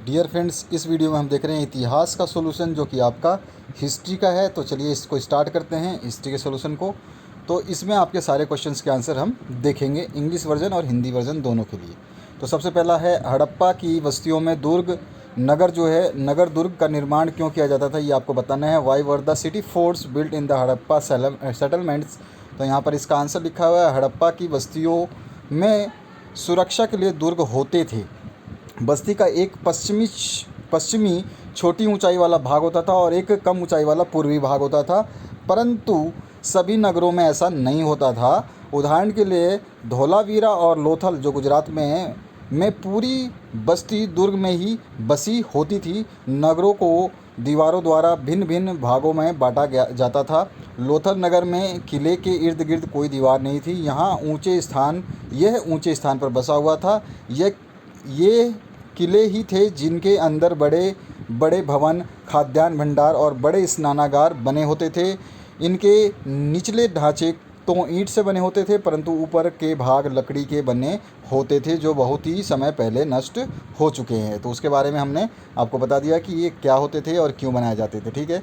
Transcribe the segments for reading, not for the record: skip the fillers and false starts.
Dear friends, इस video में हम देख रहे हैं इतिहास का सॉल्यूशन जो कि आपका हिस्ट्री का है। तो चलिए इसको स्टार्ट करते हैं, हिस्ट्री के सॉल्यूशन को। तो इसमें आपके सारे क्वेश्चंस के आंसर हम देखेंगे, इंग्लिश वर्जन और हिंदी वर्जन दोनों के लिए। तो सबसे पहला है, हड़प्पा की बस्तियों में दुर्ग नगर जो है नगर दुर्ग का निर्माण क्यों किया जाता था, ये आपको बताना है। Why were the city forts built in the Harappa settlements. तो यहाँ पर इसका आंसर लिखा हुआ है, हड़प्पा की बस्तियों में सुरक्षा के लिए दुर्ग होते थे। बस्ती का एक पश्चिमी छोटी ऊंचाई वाला भाग होता था और एक कम ऊंचाई वाला पूर्वी भाग होता था, परंतु सभी नगरों में ऐसा नहीं होता था। उदाहरण के लिए धोलावीरा और लोथल जो गुजरात में है, में पूरी बस्ती दुर्ग में ही बसी होती थी। नगरों को दीवारों द्वारा भिन्न भिन्न भागों में बांटा जाता था। लोथल नगर में किले के इर्द गिर्द कोई दीवार नहीं थी। यह ऊंचे स्थान पर बसा हुआ था। ये किले ही थे जिनके अंदर बड़े बड़े भवन, खाद्यान्न भंडार और बड़े स्नानागार बने होते थे। इनके निचले ढांचे तो ईंट से बने होते थे, परंतु ऊपर के भाग लकड़ी के बने होते थे जो बहुत ही समय पहले नष्ट हो चुके हैं। तो उसके बारे में हमने आपको बता दिया कि ये क्या होते थे और क्यों बनाए जाते थे। ठीक है,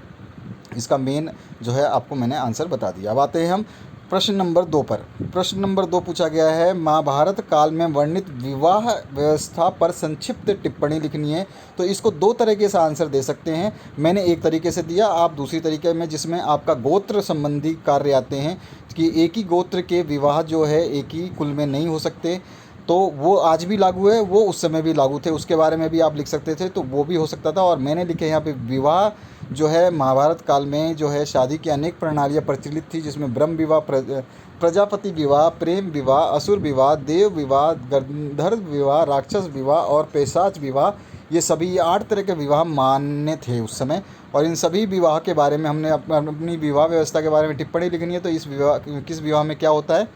इसका मेन जो है आपको मैंने आंसर बता दिया। अब आते हैं हम प्रश्न नंबर 2 पर। प्रश्न नंबर 2 पूछा गया है, महाभारत काल में वर्णित विवाह व्यवस्था पर संक्षिप्त टिप्पणी लिखनी है। तो इसको दो तरीके से आंसर दे सकते हैं। मैंने एक तरीके से दिया, आप दूसरी तरीके में, जिसमें आपका गोत्र संबंधी कार्य आते हैं कि एक ही गोत्र के विवाह जो है एक ही कुल में नहीं हो सकते। तो वो आज भी लागू है, वो उस समय भी लागू थे, उसके बारे में भी आप लिख सकते थे, तो वो भी हो सकता था। और मैंने लिखे यहाँ पे विवाह जो है महाभारत काल में जो है शादी की अनेक प्रणालियाँ प्रचलित थी, जिसमें ब्रह्म विवाह, प्रजापति विवाह, प्रेम विवाह, असुर विवाह, देव विवाह, गंधर्व विवाह, राक्षस विवाह और पैशाच विवाह, ये सभी 8 तरह के विवाह मान्य थे उस समय। और इन सभी विवाह के बारे में हमने अपनी विवाह व्यवस्था के बारे में टिप्पणी लिखनी है। तो इस विवाह, किस विवाह में क्या होता है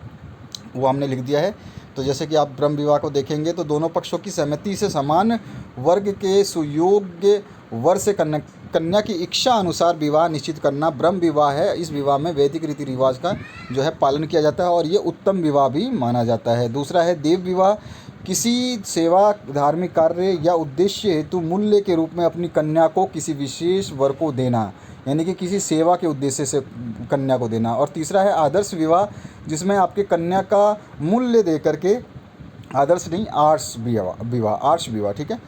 वो हमने लिख दिया है। तो जैसे कि आप ब्रह्म विवाह को देखेंगे तो दोनों पक्षों की सहमति से समान वर्ग के सुयोग्य वर से कन्या की इच्छा अनुसार विवाह निश्चित करना ब्रह्म विवाह है। इस विवाह में वैदिक रीति रिवाज का जो है पालन किया जाता है और ये उत्तम विवाह भी माना जाता है। दूसरा है देव विवाह, किसी सेवा, धार्मिक कार्य या उद्देश्य हेतु मूल्य के रूप में अपनी कन्या को किसी विशेष वर को देना, यानी कि किसी सेवा के उद्देश्य से कन्या को देना। और तीसरा है आदर्श विवाह, जिसमें आपके कन्या का मूल्य दे करके, आदर्श नहीं, आर्ष विवाह, ठीक है,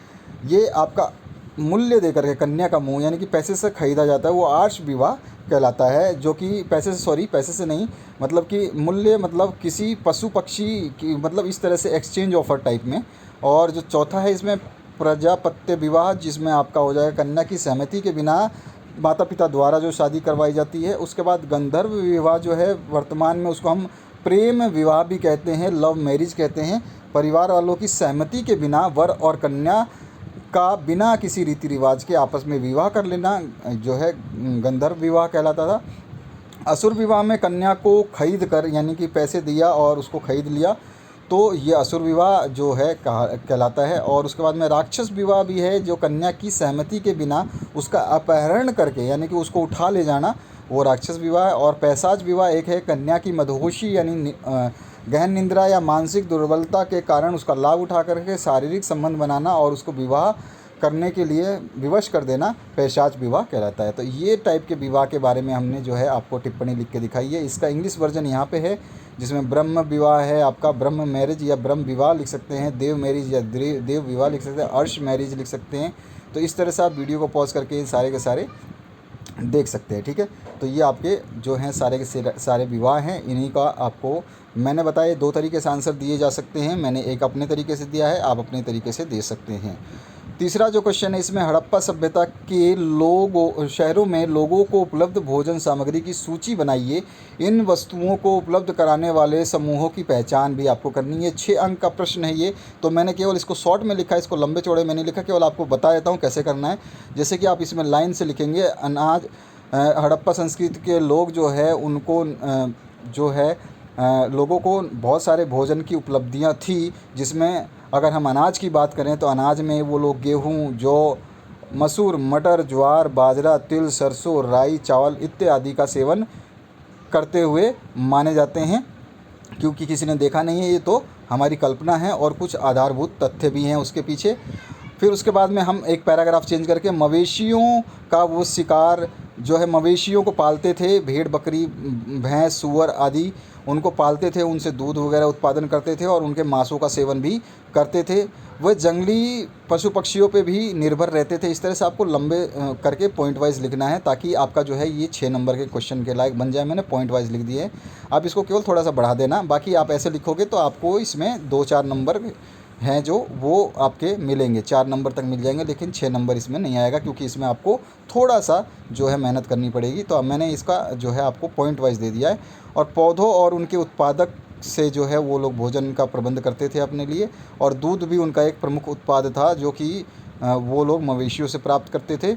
ये आपका मूल्य दे करके कन्या का मुँह, यानी कि पैसे से खरीदा जाता है, वो आर्ष विवाह कहलाता है। जो कि पैसे से नहीं, मतलब कि मूल्य, मतलब किसी पशु पक्षी की, मतलब इस तरह से एक्सचेंज ऑफर टाइप में। और जो चौथा है इसमें प्रजापत्य विवाह, जिसमें आपका हो जाएगा कन्या की सहमति के बिना माता पिता द्वारा जो शादी करवाई जाती है। उसके बाद गंधर्व विवाह जो है, वर्तमान में उसको हम प्रेम विवाह भी कहते हैं, लव मैरिज कहते हैं। परिवार वालों की सहमति के बिना वर और कन्या का बिना किसी रीति रिवाज के आपस में विवाह कर लेना जो है गंधर्व विवाह कहलाता था। असुर विवाह में कन्या को खरीद कर, यानी कि पैसे दिया और उसको खरीद लिया, तो ये असुर विवाह जो है कहलाता है। और उसके बाद में राक्षस विवाह भी है, जो कन्या की सहमति के बिना उसका अपहरण करके, यानी कि उसको उठा ले जाना, वो राक्षस विवाह है। और पैशाच विवाह एक है, कन्या की मदहोशी यानी गहन निंद्रा या मानसिक दुर्बलता के कारण उसका लाभ उठा करके शारीरिक संबंध बनाना और उसको विवाह करने के लिए विवश कर देना, पैशाच विवाह कहलाता है। तो ये टाइप के विवाह के बारे में हमने जो है आपको टिप्पणी लिख के दिखाई है। इसका इंग्लिश वर्जन यहाँ पे है, जिसमें ब्रह्म विवाह है, आपका ब्रह्म मैरिज या ब्रह्म विवाह लिख सकते हैं, देव मैरिज या देव विवाह लिख सकते हैं, अर्श मैरिज लिख सकते हैं। तो इस तरह से आप वीडियो को पॉज करके सारे के सारे देख सकते हैं। ठीक है, तो ये आपके जो हैं सारे के सारे विवाह हैं, इन्हीं का आपको मैंने बताया 2 तरीके से आंसर दिए जा सकते हैं। मैंने एक अपने तरीके से दिया है, आप अपने तरीके से दे सकते हैं। तीसरा जो क्वेश्चन है इसमें, हड़प्पा सभ्यता के शहरों में लोगों को उपलब्ध भोजन सामग्री की सूची बनाइए। इन वस्तुओं को उपलब्ध कराने वाले समूहों की पहचान भी आपको करनी है। 6 अंक का प्रश्न है ये। तो मैंने केवल इसको शॉर्ट में लिखा है, इसको लंबे चौड़े में नहीं लिखा, केवल आपको बता देता हूँ कैसे करना है। जैसे कि आप इसमें लाइन से लिखेंगे, अनाज, हड़प्पा संस्कृति के लोग जो है उनको जो है लोगों को बहुत सारे भोजन की उपलब्धियां थी, जिसमें अगर हम अनाज की बात करें तो अनाज में वो लोग गेहूं, जौ, मसूर, मटर, ज्वार, बाजरा, तिल, सरसों, राई, चावल इत्यादि का सेवन करते हुए माने जाते हैं। क्योंकि किसी ने देखा नहीं है, ये तो हमारी कल्पना है और कुछ आधारभूत तथ्य भी हैं उसके पीछे। फिर उसके बाद में हम एक पैराग्राफ चेंज करके मवेशियों का वो शिकार जो है, मवेशियों को पालते थे, भेड़ बकरी भैंस सूअर आदि उनको पालते थे, उनसे दूध वगैरह उत्पादन करते थे और उनके मांसों का सेवन भी करते थे। वह जंगली पशु पक्षियों पे भी निर्भर रहते थे। इस तरह से आपको लंबे करके पॉइंट वाइज लिखना है, ताकि आपका जो है ये 6 नंबर के क्वेश्चन के लायक बन जाए। मैंने पॉइंट वाइज लिख दिए, आप इसको केवल थोड़ा सा बढ़ा देना। बाकी आप ऐसे लिखोगे तो आपको इसमें 2-4 नंबर हैं जो वो आपके मिलेंगे, 4 नंबर तक मिल जाएंगे, लेकिन 6 नंबर इसमें नहीं आएगा, क्योंकि इसमें आपको थोड़ा सा जो है मेहनत करनी पड़ेगी। तो अब मैंने इसका जो है आपको पॉइंट वाइज दे दिया है। और पौधों और उनके उत्पादक से जो है वो लोग भोजन का प्रबंध करते थे अपने लिए, और दूध भी उनका एक प्रमुख उत्पाद था, जो कि वो लोग मवेशियों से प्राप्त करते थे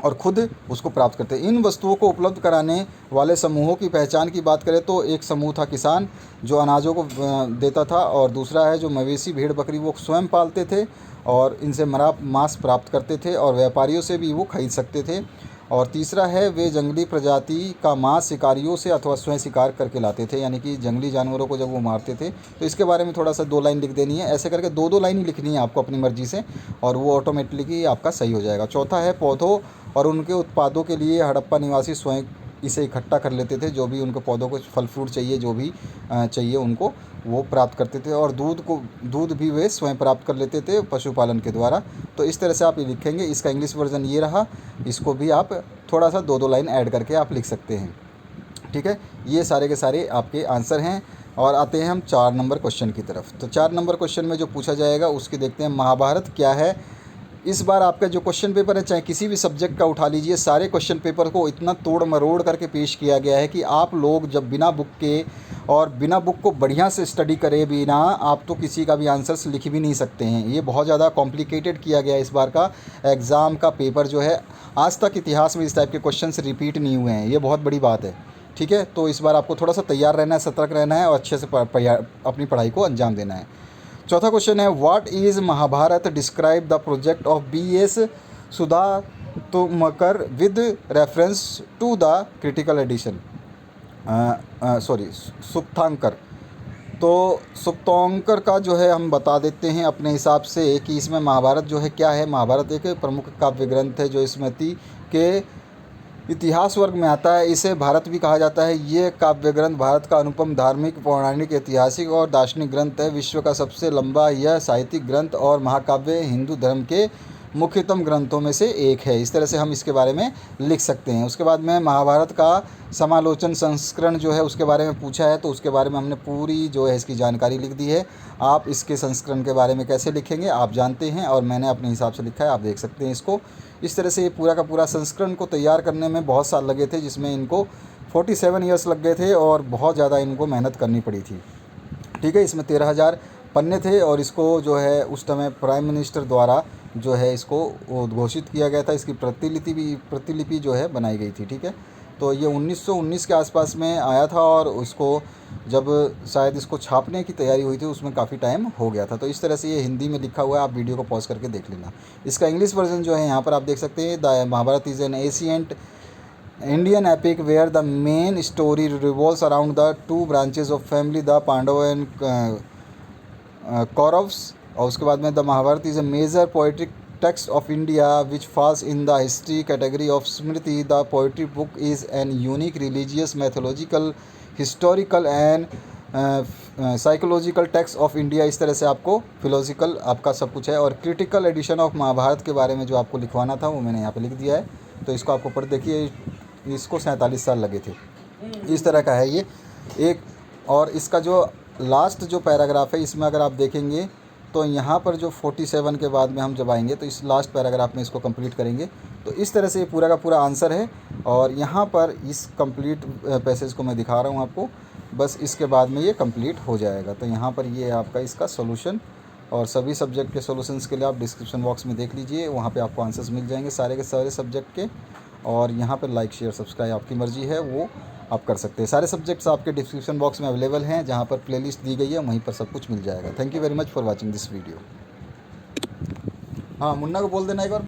और खुद उसको प्राप्त करते। इन वस्तुओं को उपलब्ध कराने वाले समूहों की पहचान की बात करें तो एक समूह था किसान, जो अनाजों को देता था, और दूसरा है जो मवेशी भेड़ बकरी वो स्वयं पालते थे और इनसे मांस प्राप्त करते थे और व्यापारियों से भी वो खरीद सकते थे, और तीसरा है वे जंगली प्रजाति का मांस शिकारियों से अथवा स्वयं शिकार करके लाते थे, यानी कि जंगली जानवरों को जब वो मारते थे। तो इसके बारे में थोड़ा सा 2 लाइन लिख देनी है, ऐसे करके 2-2 लाइन ही लिखनी है आपको अपनी मर्ज़ी से, और वो ऑटोमेटिकली आपका सही हो जाएगा। चौथा है पौधों और उनके उत्पादों के लिए हड़प्पा निवासी स्वयं इसे इकट्ठा कर लेते थे, जो भी उनको पौधों को फल फ्रूट चाहिए, जो भी चाहिए उनको वो प्राप्त करते थे, और दूध भी वे स्वयं प्राप्त कर लेते थे पशुपालन के द्वारा। तो इस तरह से आप ये लिखेंगे। इसका इंग्लिश वर्जन ये रहा, इसको भी आप थोड़ा सा 2-2 लाइन ऐड करके आप लिख सकते हैं। ठीक है, ये सारे के सारे आपके आंसर हैं। और आते हैं हम 4 नंबर क्वेश्चन की तरफ। तो 4 नंबर क्वेश्चन में जो पूछा जाएगा उसकी देखते हैं, महाभारत क्या है। इस बार आपका जो क्वेश्चन पेपर है, चाहे किसी भी सब्जेक्ट का उठा लीजिए, सारे क्वेश्चन पेपर को इतना तोड़ मरोड़ करके पेश किया गया है कि आप लोग जब बिना बुक के और बिना बुक को बढ़िया से स्टडी करे बिना आप तो किसी का भी आंसर्स लिख भी नहीं सकते हैं। ये बहुत ज़्यादा कॉम्प्लिकेटेड किया गया है इस बार का एग्ज़ाम का पेपर जो है। आज तक इतिहास में इस टाइप के क्वेश्चन रिपीट नहीं हुए हैं, ये बहुत बड़ी बात है। ठीक है, तो इस बार आपको थोड़ा सा तैयार रहना है, सतर्क रहना है और अच्छे से अपनी पढ़ाई को अंजाम देना है। चौथा क्वेश्चन है, what is Mahabharata, describe the project of BS सुधातुमकर with reference to the critical edition, सुप्तांकर। तो सुप्तांकर का जो है हम बता देते हैं अपने हिसाब से कि इसमें महाभारत जो है क्या है। महाभारत एक प्रमुख काव्य ग्रंथ है जो स्मृति के इतिहास वर्ग में आता है। इसे भारत भी कहा जाता है। ये काव्य ग्रंथ भारत का अनुपम धार्मिक पौराणिक ऐतिहासिक और दार्शनिक ग्रंथ है। विश्व का सबसे लंबा यह साहित्यिक ग्रंथ और महाकाव्य हिंदू धर्म के मुख्यतम ग्रंथों में से एक है। इस तरह से हम इसके बारे में लिख सकते हैं। उसके बाद में महाभारत का समालोचन संस्करण जो है उसके बारे में पूछा है, तो उसके बारे में हमने पूरी जो है इसकी जानकारी लिख दी है। आप इसके संस्करण के बारे में कैसे लिखेंगे आप जानते हैं, और मैंने अपने हिसाब से लिखा है, आप देख सकते हैं इसको। इस तरह से ये पूरा का पूरा संस्करण को तैयार करने में बहुत साल लगे थे, जिसमें इनको 47 ईयर्स लग गए थे और बहुत ज़्यादा इनको मेहनत करनी पड़ी थी। ठीक है, इसमें 13,000 पन्ने थे और इसको जो है उस समय प्राइम मिनिस्टर द्वारा जो है इसको उद्घोषित किया गया था। इसकी प्रतिलिपि जो है बनाई गई थी। ठीक है, तो ये 1919 के आसपास में आया था और उसको जब शायद इसको छापने की तैयारी हुई थी उसमें काफ़ी टाइम हो गया था। तो इस तरह से ये हिंदी में लिखा हुआ है, आप वीडियो को पॉज करके देख लेना। इसका इंग्लिश वर्जन जो है यहाँ पर आप देख सकते हैं, the Mahabharata is an ancient Indian epic where the main story revolves around the 2 branches of family, the Pandava and Kauravas। और उसके बाद में the Mahabharata is a major poetic text of India which falls in the history category of Smriti। The poetry book is an unique religious, mythological, historical and psychological text of India. इस तरह से आपको फिलोजिकल आपका सब कुछ है। और क्रिटिकल एडिशन ऑफ महाभारत के बारे में जो आपको लिखवाना था वो मैंने यहाँ पे लिख दिया है, तो इसको आपको पढ़ देखिए। इसको 47 साल लगे थे। इस तरह का है ये एक। और इसका जो लास्ट जो पैराग्राफ है इसमें अगर आप देखेंगे तो यहाँ पर जो 47 के बाद में हम जब आएंगे तो इस लास्ट पैराग्राफ में इसको कंप्लीट करेंगे। तो इस तरह से ये पूरा का पूरा आंसर है। और यहाँ पर इस कंप्लीट पैसेज को मैं दिखा रहा हूँ आपको, बस इसके बाद में ये कंप्लीट हो जाएगा। तो यहाँ पर ये आपका इसका सोल्यूशन, और सभी सब्जेक्ट के सॉल्यूशंस के लिए आप डिस्क्रिप्शन बॉक्स में देख लीजिए, वहाँ पे आपको आंसर्स मिल जाएंगे सारे के सारे सब्जेक्ट के। और यहाँ पर लाइक शेयर सब्सक्राइब आपकी मर्ज़ी है, वो आप कर सकते हैं। सारे सब्जेक्ट्स आपके डिस्क्रिप्शन बॉक्स में अवेलेबल हैं, जहाँ पर प्लेलिस्ट दी गई है वहीं पर सब कुछ मिल जाएगा। Thank you very much for watching this video. हाँ, मुन्ना को बोल देना एक बार।